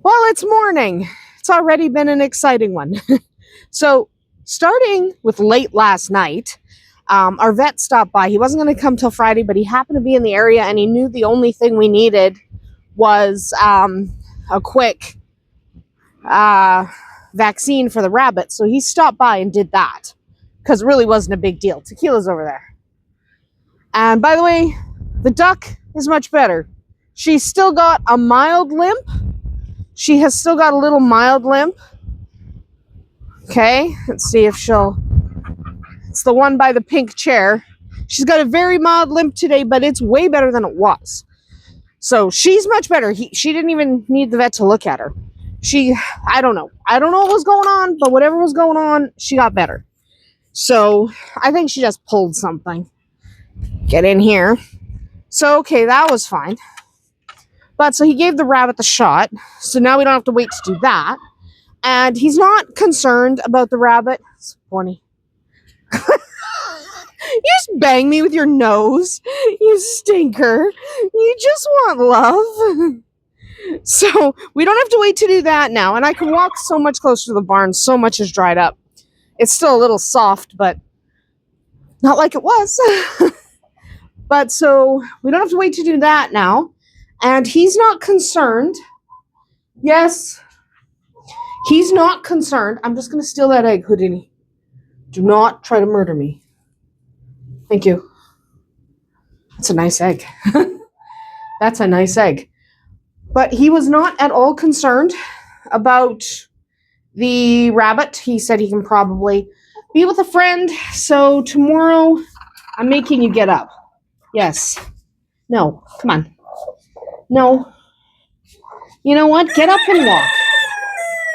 Well, it's morning. It's already been an exciting one. So, starting with late last night, our vet stopped by. He wasn't going to come till Friday, but he happened to be in the area, and he knew the only thing we needed was a quick vaccine for the rabbit. So he stopped by and did that, because it really wasn't a big deal. Tequila's over there. And by the way, the duck is much better. She's still got a mild limp. She has still got a little mild limp. Okay, let's see if she'll... It's the one by the pink chair. She's got a very mild limp today, but it's way better than it was. So she's much better. She didn't even need the vet to look at her. I don't know. I don't know what was going on, but whatever was going on, she got better. So I think she just pulled something. Get in here. So, okay, that was fine. But so he gave the rabbit the shot. So now we don't have to wait to do that. And he's not concerned about the rabbit. It's funny. You just bang me with your nose. You stinker. You just want love. So we don't have to wait to do that now. And I can walk so much closer to the barn. So much is dried up. It's still a little soft, but not like it was. But so we don't have to wait to do that now. And he's not concerned. Yes. He's not concerned. I'm just going to steal that egg, Houdini. Do not try to murder me. Thank you. That's a nice egg. That's a nice egg. But he was not at all concerned about the rabbit. He said he can probably be with a friend. So tomorrow, I'm making you get up. Yes. No. Come on. No. You know what? Get up and walk.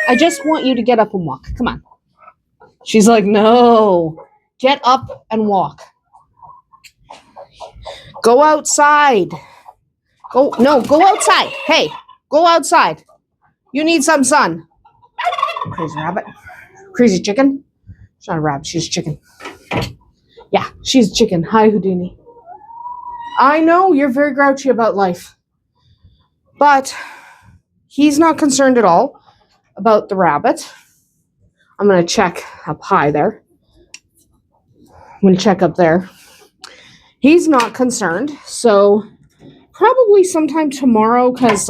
I just want you to get up and walk. Come on. She's like, no. Get up and walk. Go outside. Go outside. Hey, go outside. You need some sun. Crazy rabbit. Crazy chicken. She's not a rabbit. She's a chicken. Yeah, she's a chicken. Hi, Houdini. I know you're very grouchy about life. But he's not concerned at all about the rabbit. I'm going to check up high there. I'm going to check up there. He's not concerned. So probably sometime tomorrow, because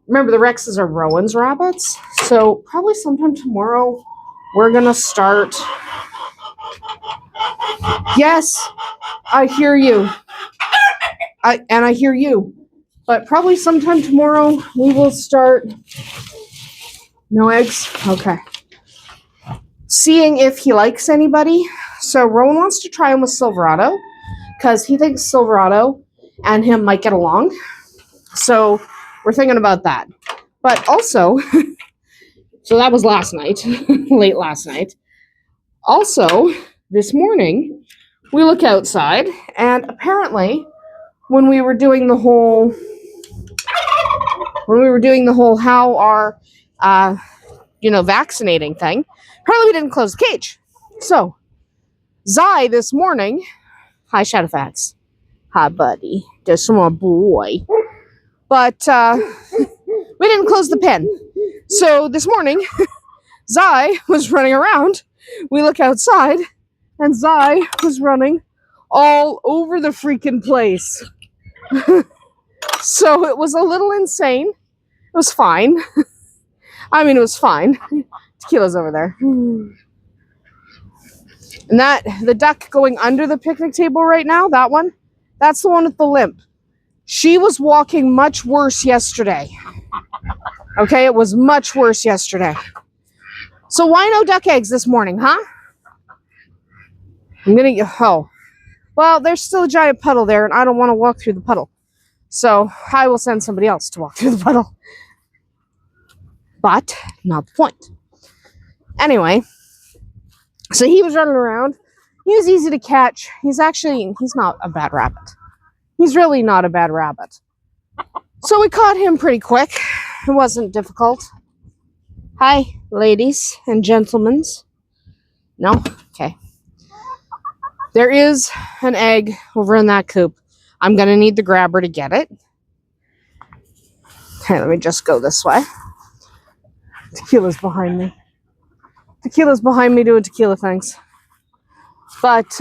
remember the Rexes are Rowan's rabbits. So probably sometime tomorrow we're going to start. Yes, I hear you. I hear you. But probably sometime tomorrow we will start. No eggs? Okay. Seeing if he likes anybody. So Rowan wants to try him with Silverado because he thinks Silverado and him might get along. So we're thinking about that. But also, so that was last night, late last night. Also, this morning, we look outside and apparently when we were doing the whole how our vaccinating thing, apparently we didn't close the cage. So Zai this morning, hi Shadowfax, hi buddy, just my boy, but we didn't close the pen. So this morning Zai was running around. We look outside and Zai was running all over the freaking place. So it was a little insane. It was fine. I mean, it was fine. Tequila's over there. And the duck going under the picnic table right now, that one, that's the one with the limp. She was walking much worse yesterday. Okay, it was much worse yesterday. So why no duck eggs this morning, huh? Well, there's still a giant puddle there, and I don't want to walk through the puddle. So I will send somebody else to walk through the puddle. But not the point. Anyway, so he was running around. He was easy to catch. He's not a bad rabbit. He's really not a bad rabbit. So we caught him pretty quick. It wasn't difficult. Hi, ladies and gentlemen. No? Okay. There is an egg over in that coop. I'm going to need the grabber to get it. Okay, let me just go this way. Tequila's behind me. Tequila's behind me doing tequila things. But,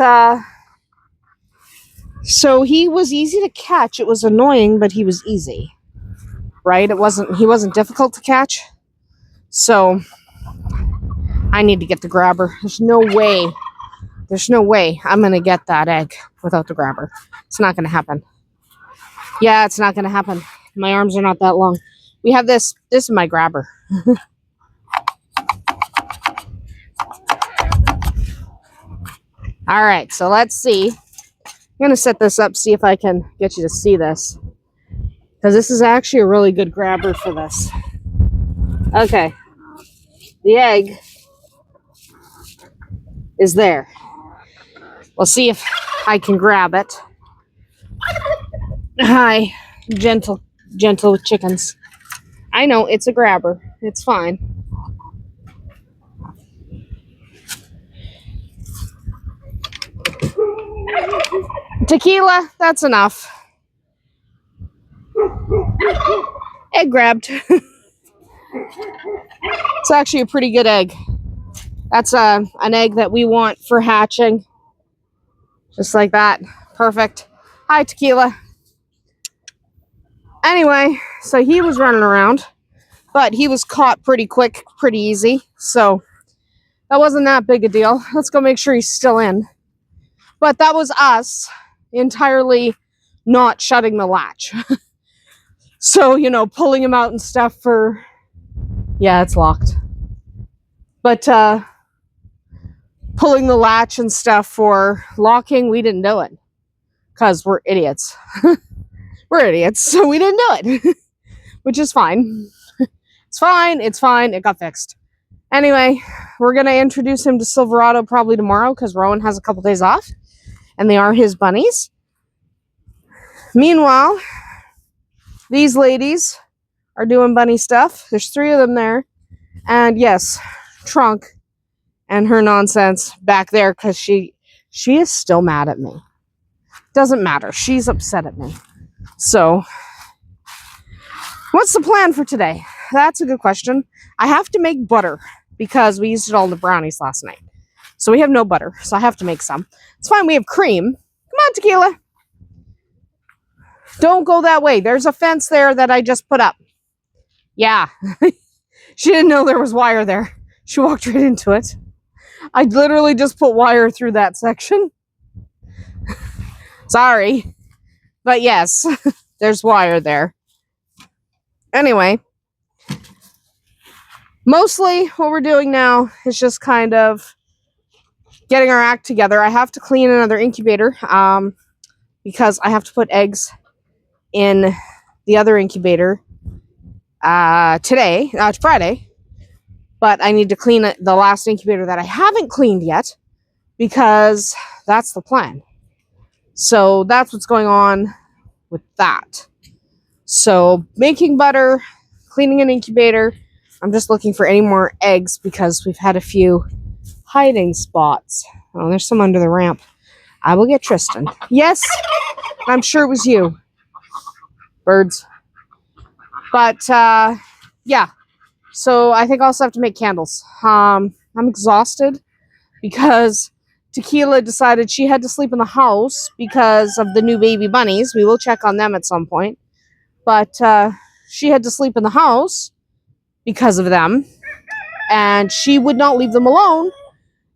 so he was easy to catch. It was annoying, but he was easy. Right? He wasn't difficult to catch. So, I need to get the grabber. There's no way I'm going to get that egg without the grabber. It's not going to happen. Yeah, it's not going to happen. My arms are not that long. We have this. This is my grabber. All right, so let's see. I'm going to set this up, see if I can get you to see this. Because this is actually a really good grabber for this. Okay. The egg is there. We'll see if I can grab it. Hi, gentle chickens. I know, it's a grabber. It's fine. Tequila, that's enough. Egg grabbed. It's actually a pretty good egg. That's an egg that we want for hatching. Just like that. Perfect. Hi, Tequila. Anyway, so he was running around, but he was caught pretty quick, pretty easy. So that wasn't that big a deal. Let's go make sure he's still in. But that was us entirely not shutting the latch. So, pulling him out and stuff for... Yeah, it's locked. But pulling the latch and stuff for locking, we didn't do it. Because we're idiots. We're idiots, so we didn't do it. Which is fine. It's fine. It got fixed. Anyway, we're going to introduce him to Silverado probably tomorrow because Rowan has a couple days off. And they are his bunnies. Meanwhile, these ladies are doing bunny stuff. There's 3 of them there. And yes, Trunk and her nonsense back there because she is still mad at me. Doesn't matter. She's upset at me. So, what's the plan for today? That's a good question. I have to make butter because we used it all in the brownies last night. So we have no butter, so I have to make some. It's fine, we have cream. Come on, Tequila. Don't go that way. There's a fence there that I just put up. Yeah. She didn't know there was wire there. She walked right into it. I literally just put wire through that section. Sorry. But yes, there's wire there. Anyway. Mostly what we're doing now is just kind of getting our act together. I have to clean another incubator because I have to put eggs in the other incubator today. It's Friday. But I need to clean the last incubator that I haven't cleaned yet because that's the plan. So that's what's going on with that. So making butter, cleaning an incubator. I'm just looking for any more eggs because we've had a few hiding spots. Oh, there's some under the ramp. I will get Tristan. Yes, I'm sure it was you. Birds. But, yeah. So I think I also have to make candles. I'm exhausted because Tequila decided she had to sleep in the house because of the new baby bunnies. We will check on them at some point. But she had to sleep in the house because of them. And she would not leave them alone.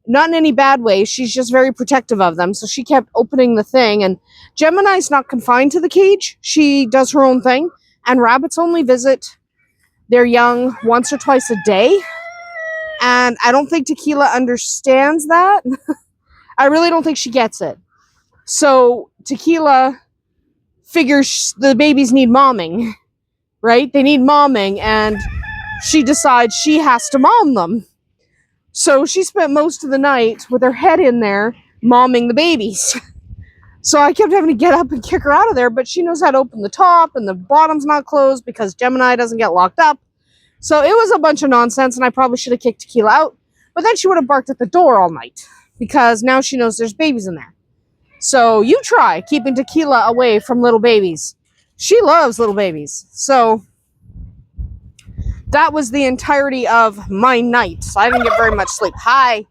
Not in any bad way. She's just very protective of them. So she kept opening the thing. And Gemini's not confined to the cage. She does her own thing. And rabbits only visit their young once or twice a day. And I don't think Tequila understands that. I really don't think she gets it. So Tequila figures the babies need momming, right? They need momming, and she decides she has to mom them. So she spent most of the night with her head in there momming the babies. So I kept having to get up and kick her out of there, but she knows how to open the top, and the bottom's not closed because Gemini doesn't get locked up. So it was a bunch of nonsense, and I probably should have kicked Tequila out, but then she would have barked at the door all night because now she knows there's babies in there. So you try keeping Tequila away from little babies. She loves little babies. So that was the entirety of my night. So I didn't get very much sleep. Hi.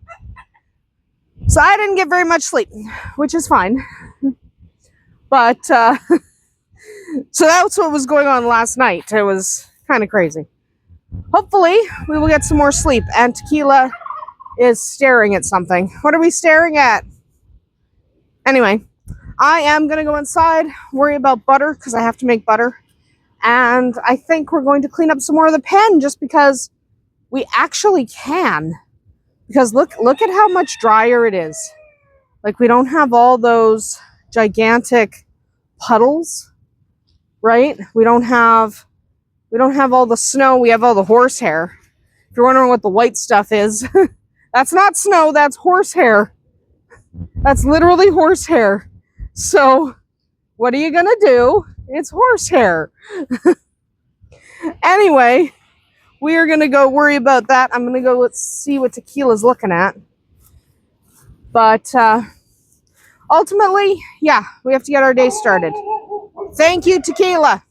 So I didn't get very much sleep, which is fine. But, so that's what was going on last night. It was kind of crazy. Hopefully, we will get some more sleep. And Tequila is staring at something. What are we staring at? Anyway, I am going to go inside, worry about butter, because I have to make butter. And I think we're going to clean up some more of the pen, just because we actually can. Because look at how much drier it is. Like, we don't have all those gigantic puddles, right? We don't have all the snow. We have all the horsehair. If you're wondering what the white stuff is, that's not snow, that's horsehair. That's literally horsehair. So, what are you gonna do? It's horsehair. Anyway, we are gonna go worry about that. I'm gonna go see what Tequila's looking at. But ultimately, yeah, we have to get our day started. Thank you, Tequila.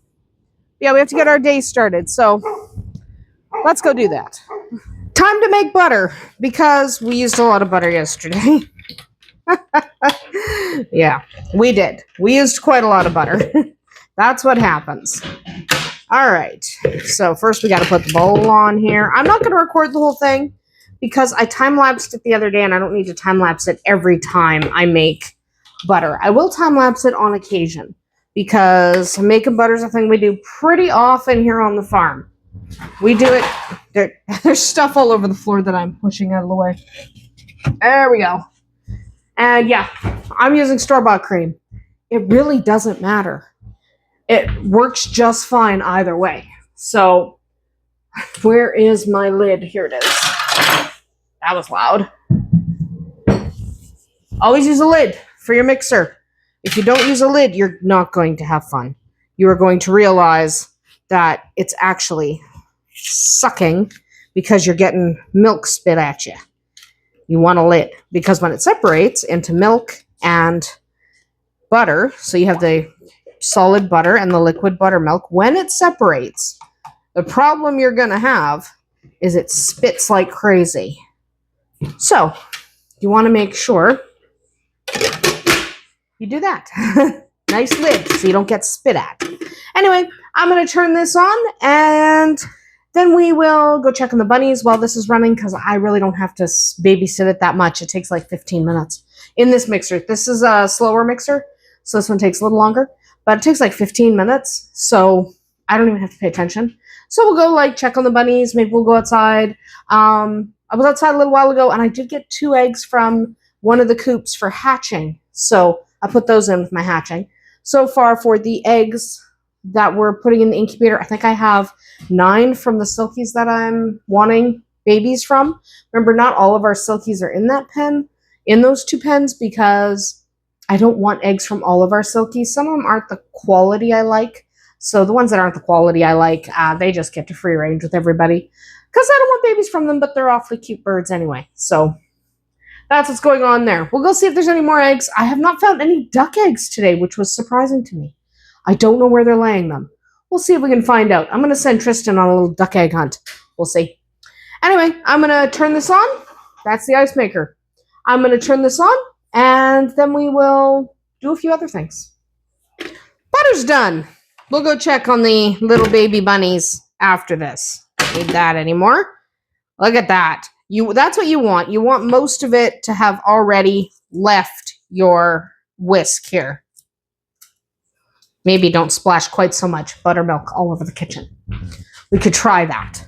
Yeah, we have to get our day started. So let's go do that. Time to make butter, because we used a lot of butter yesterday. Yeah, we did. We used quite a lot of butter. That's what happens. All right. So first we got to put the bowl on here. I'm not going to record the whole thing because I time-lapsed it the other day, and I don't need to time-lapse it every time I make butter. I will time-lapse it on occasion because making butter is a thing we do pretty often here on the farm. We do it. There's stuff all over the floor that I'm pushing out of the way. There we go. And yeah, I'm using store-bought cream. It really doesn't matter. It works just fine either way. So, where is my lid? Here it is. That was loud. Always use a lid for your mixer. If you don't use a lid, you're not going to have fun. You are going to realize that it's actually sucking because you're getting milk spit at you. You want a lid, because when it separates into milk and butter, so you have the solid butter and the liquid buttermilk, when it separates, the problem you're going to have is it spits like crazy. So, you want to make sure you do that. Nice lid so you don't get spit at. Anyway, I'm going to turn this on, and then we will go check on the bunnies while this is running, because I really don't have to babysit it that much. It takes like 15 minutes in this mixer. This is a slower mixer, so this one takes a little longer, but it takes like 15 minutes, so I don't even have to pay attention. So we'll go like check on the bunnies. Maybe we'll go outside. I was outside a little while ago, and I did get 2 eggs from one of the coops for hatching, so I put those in with my hatching. So far for the eggs that we're putting in the incubator, I think I have 9 from the silkies that I'm wanting babies from. Remember, not all of our silkies are in that pen, in those 2 pens, because I don't want eggs from all of our silkies. Some of them aren't the quality I like. So the ones that aren't the quality I like, they just get to free range with everybody. Because I don't want babies from them, but they're awfully cute birds anyway. So that's what's going on there. We'll go see if there's any more eggs. I have not found any duck eggs today, which was surprising to me. I don't know where they're laying them. We'll see if we can find out. I'm going to send Tristan on a little duck egg hunt. We'll see. Anyway, I'm going to turn this on. That's the ice maker. I'm going to turn this on, and then we will do a few other things. Butter's done. We'll go check on the little baby bunnies after this. Don't need that anymore. Look at that. That's what you want. You want most of it to have already left your whisk here. Maybe don't splash quite so much buttermilk all over the kitchen. We could try that.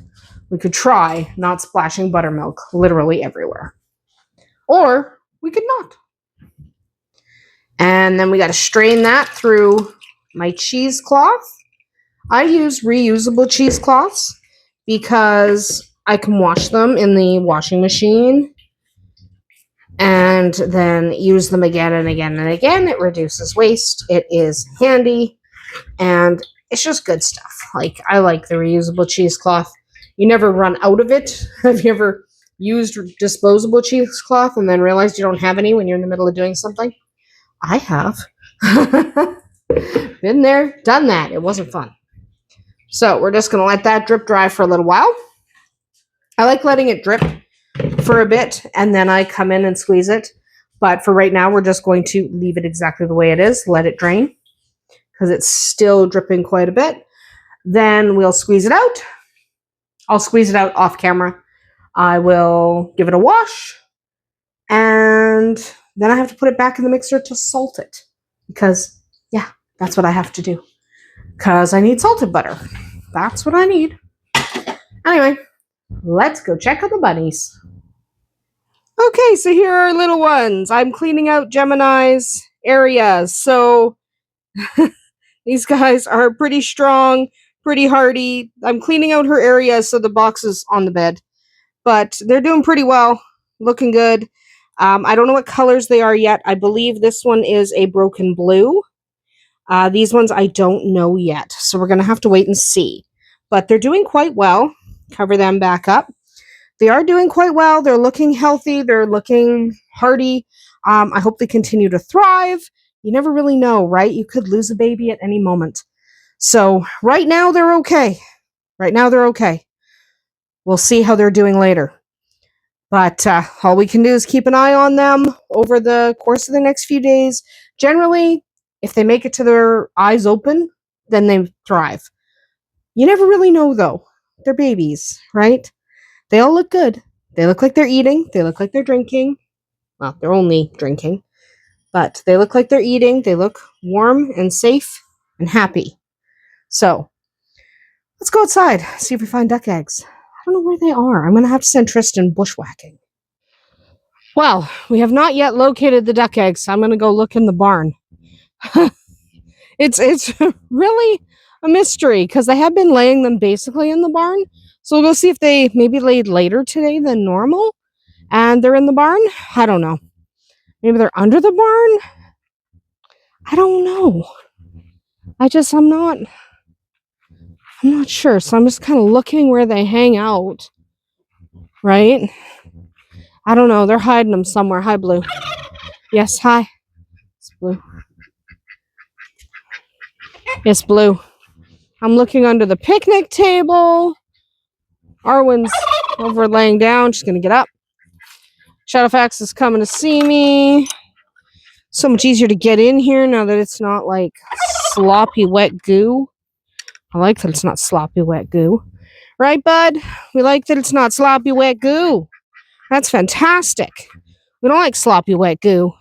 We could try not splashing buttermilk literally everywhere. Or we could not. And then we got to strain that through my cheesecloth. I use reusable cheesecloths because I can wash them in the washing machine and then use them again and again and again. It reduces waste. It is handy, and it's just good stuff. Like, I like the reusable cheesecloth. You never run out of it. Have you ever used disposable cheesecloth and then realized you don't have any when you're in the middle of doing something? I have. Been there, done that. It wasn't fun. So we're just going to let that drip dry for a little while. I like letting it drip for a bit, and then I come in and squeeze it. But for right now, we're just going to leave it exactly the way it is, let it drain, because it's still dripping quite a bit. Then we'll squeeze it out. I'll squeeze it out off camera. I will give it a wash, and then I have to put it back in the mixer to salt it, because, yeah, that's what I have to do, because I need salted butter. That's what I need. Anyway, let's go check on the bunnies. Okay, so here are our little ones. I'm cleaning out Gemini's areas. So these guys are pretty strong, pretty hardy. I'm cleaning out her area so the box is on the bed. But they're doing pretty well, looking good. I don't know what colors they are yet. I believe this one is a broken blue. These ones I don't know yet, so we're going to have to wait and see. But they're doing quite well. Cover them back up. They are doing quite well. They're looking healthy. They're looking hardy. I hope they continue to thrive. You never really know, right? You could lose a baby at any moment. So right now they're okay. Right now they're okay. We'll see how they're doing later. But all we can do is keep an eye on them over the course of the next few days. Generally, if they make it to their eyes open, then they thrive. You never really know, though. They're babies, right? They all look good. They look like they're eating. They look like they're drinking. Well, they're only drinking. But they look like they're eating. They look warm and safe and happy. So, let's go outside, see if we find duck eggs. I don't know where they are. I'm going to have to send Tristan bushwhacking. Well, we have not yet located the duck eggs. So I'm going to go look in the barn. It's really a mystery because they have been laying them basically in the barn. So we'll go see if they maybe laid later today than normal and they're in the barn. I don't know. Maybe they're under the barn. I don't know. I'm not sure. So I'm just kind of looking where they hang out. Right? I don't know. They're hiding them somewhere. Hi, Blue. Yes, hi. It's Blue. Yes, Blue. I'm looking under the picnic table. Arwen's over laying down. She's going to get up. Shadowfax is coming to see me. So much easier to get in here now that it's not like sloppy wet goo. I like that it's not sloppy wet goo. Right, bud? We like that it's not sloppy wet goo. That's fantastic. We don't like sloppy wet goo.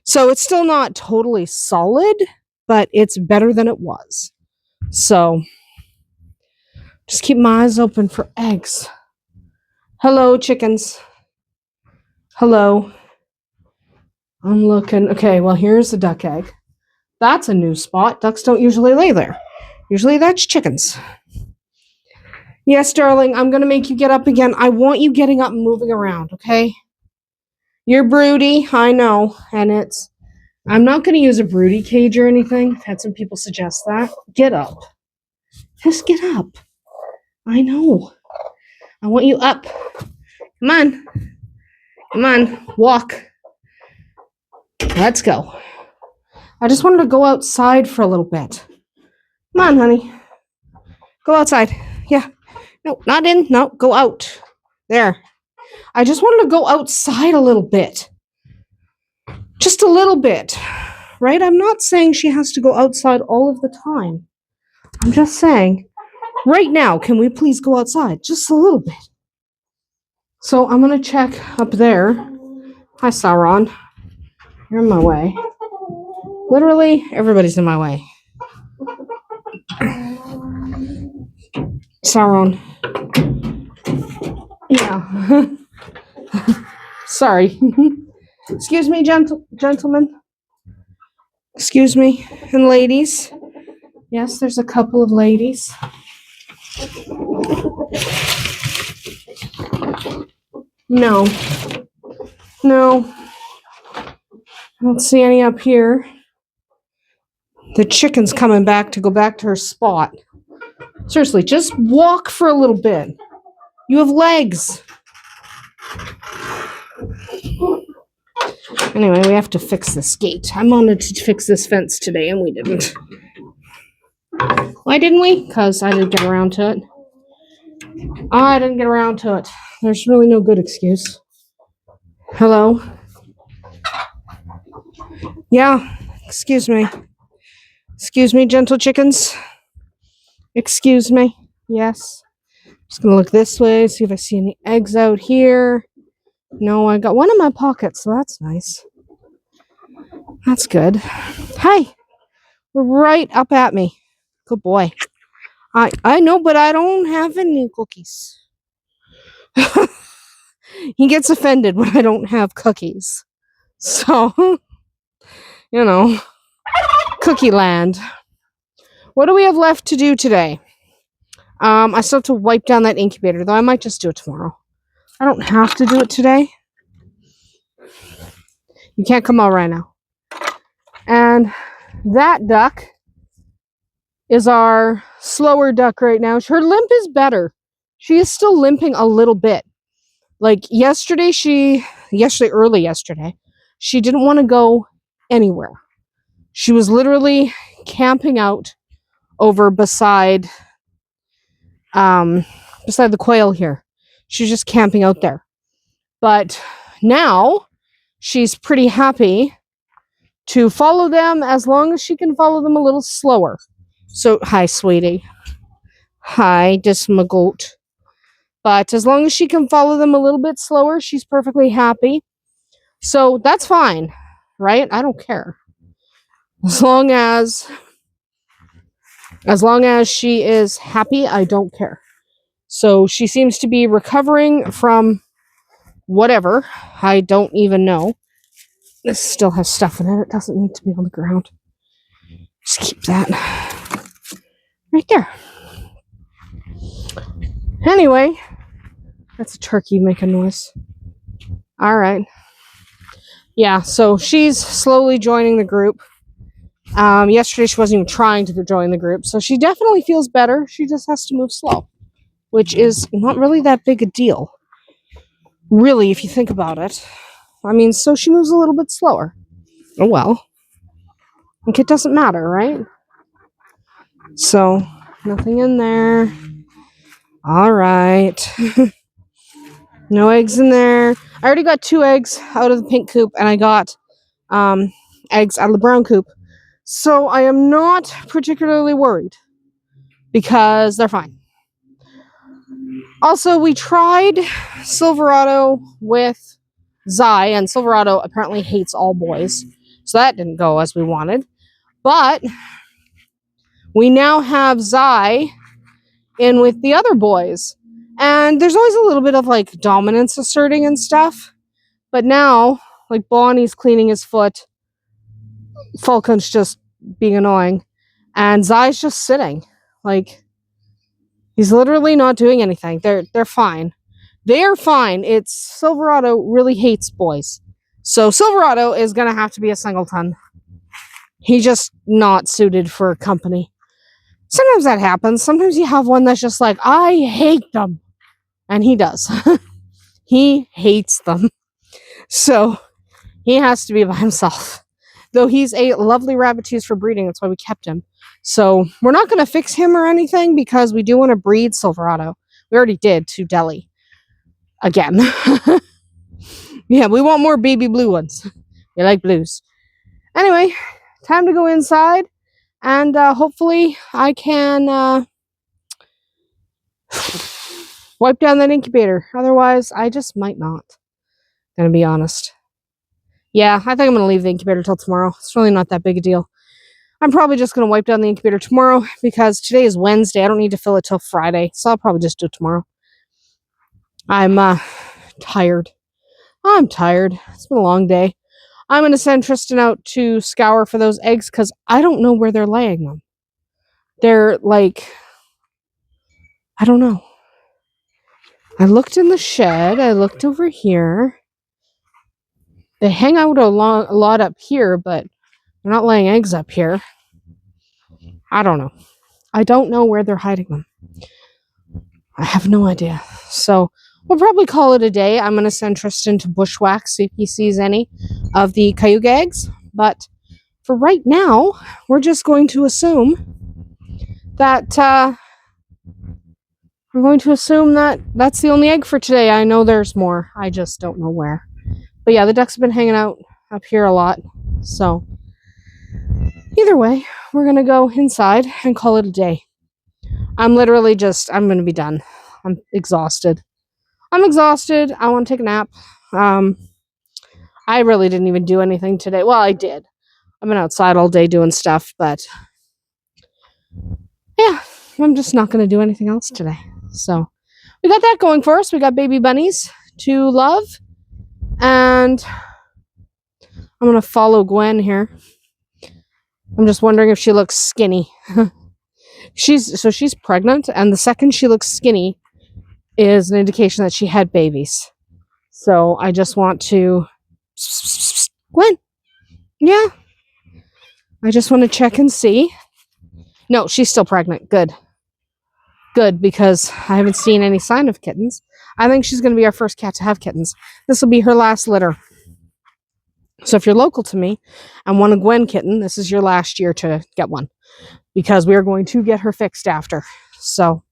So it's still not totally solid, but it's better than it was. So just keep my eyes open for eggs. Hello, chickens. Hello. I'm looking. Okay, well, here's the duck egg. That's a new spot. Ducks don't usually lay there. Usually that's chickens. Yes, darling, I'm going to make you get up again. I want you getting up and moving around, okay? You're broody, I know. And I'm not going to use a broody cage or anything. I've had some people suggest that. Get up. Just get up. I know. I want you up. Come on. Come on. Walk. Let's go. I just wanted to go outside for a little bit. Come on, honey. Go outside. Yeah. No, not in. No, go out. There. I just wanted to go outside a little bit. Just a little bit. Right? I'm not saying she has to go outside all of the time. I'm just saying, right now, can we please go outside? Just a little bit. So I'm going to check up there. Hi, Sauron. You're in my way. Literally, everybody's in my way. Sauron. Yeah. Sorry. Excuse me, gentlemen. Excuse me, and ladies. Yes, there's a couple of ladies. No. No. I don't see any up here. The chicken's coming back to go back to her spot. Seriously, just walk for a little bit. You have legs. Anyway, we have to fix this gate. I wanted to fix this fence today, and we didn't. Why didn't we? Because I didn't get around to it. I didn't get around to it. There's really no good excuse. Hello? Yeah, excuse me. Excuse me, gentle chickens. Excuse me. Yes. Just gonna look this way, see if I see any eggs out here. No, I got one in my pocket, so that's nice. That's good. Hi. Right up at me. Good boy. I know, but I don't have any cookies. He gets offended when I don't have cookies. So, you know, cookie land. What do we have left to do today? I still have to wipe down that incubator, though I might just do it tomorrow. I don't have to do it today. You can't come out right now. And that duck is our slower duck right now. Her limp is better. She is still limping a little bit. Like early yesterday, she didn't want to go anywhere. She was literally camping out over beside the quail here. She's just camping out there. But now she's pretty happy to follow them as long as she can follow them a little slower. So, hi, sweetie. Hi, Dismagoat. But as long as she can follow them a little bit slower, she's perfectly happy. So that's fine, right? I don't care. As long as she is happy, I don't care. So she seems to be recovering from whatever. I don't even know. This still has stuff in it. It doesn't need to be on the ground. Just keep that right there. Anyway, that's a turkey making noise. All right. Yeah, so she's slowly joining the group. Yesterday she wasn't even trying to join the group, so she definitely feels better. She just has to move slow, which is not really that big a deal. Really, if you think about it. I mean, so she moves a little bit slower. Oh well. Like, it doesn't matter, right? So, nothing in there. All right. No eggs in there. I already got 2 eggs out of the pink coop, and I got eggs out of the brown coop. So I am not particularly worried because they're fine. Also, we tried Silverado with Zai, and Silverado apparently hates all boys. So that didn't go as we wanted. But we now have Zai in with the other boys. And there's always a little bit of like dominance asserting and stuff. But now, like, Bonnie's cleaning his foot. Falcon's just being annoying. And Zai's just sitting. Like, he's literally not doing anything. They're fine. They're fine. It's Silverado really hates boys. So Silverado is going to have to be a singleton. He's just not suited for company. Sometimes that happens. Sometimes you have one that's just like, I hate them. And he does. He hates them. So he has to be by himself. Though he's a lovely rabbit for breeding. That's why we kept him. So we're not going to fix him or anything because we do want to breed Silverado. We already did to Delhi. Again. Yeah, we want more baby blue ones. We like blues. Anyway, time to go inside. And hopefully I can wipe down that incubator. Otherwise, I just might not. Gonna be honest. Yeah, I think I'm gonna leave the incubator till tomorrow. It's really not that big a deal. I'm probably just gonna wipe down the incubator tomorrow because today is Wednesday. I don't need to fill it till Friday, so I'll probably just do it tomorrow. I'm tired. I'm tired. It's been a long day. I'm gonna send Tristan out to scour for those eggs because I don't know where they're laying them. They're like, I don't know. I looked in the shed. I looked over here. They hang out a lot up here, but they're not laying eggs up here. I don't know. I don't know where they're hiding them. I have no idea. So we'll probably call it a day. I'm going to send Tristan to bushwhack, see if he sees any of the cayuga eggs. But for right now, we're just going to assume that I'm going to assume that that's the only egg for today. I know there's more. I just don't know where. But yeah, the ducks have been hanging out up here a lot. So either way, we're going to go inside and call it a day. I'm literally I'm going to be done. I'm exhausted. I want to take a nap. I really didn't even do anything today. Well, I did. I've been outside all day doing stuff, but yeah, I'm just not going to do anything else today. So we got that going for us. We got baby bunnies to love. And I'm going to follow Gwen here. I'm just wondering if she looks skinny. She's pregnant, and the second she looks skinny is an indication that she had babies. So I just want to... Gwen! Yeah. I just want to check and see. No, she's still pregnant. Good. Good, because I haven't seen any sign of kittens. I think she's going to be our first cat to have kittens. This will be her last litter. So if you're local to me and want a Gwen kitten, this is your last year to get one, because we are going to get her fixed after. So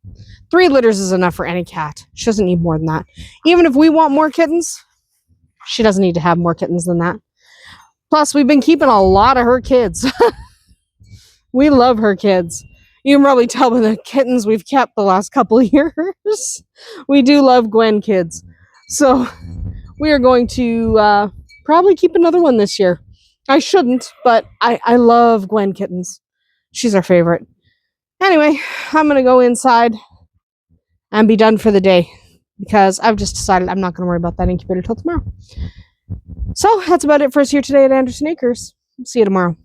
3 litters is enough for any cat. She doesn't need more than that. Even if we want more kittens, she doesn't need to have more kittens than that. Plus, we've been keeping a lot of her kids. We love her kids. You can probably tell by the kittens we've kept the last couple of years. We do love Gwen kids. So we are going to probably keep another one this year. I shouldn't, but I love Gwen kittens. She's our favorite. Anyway, I'm going to go inside and be done for the day, because I've just decided I'm not going to worry about that incubator till tomorrow. So that's about it for us here today at Andersen Acres. See you tomorrow.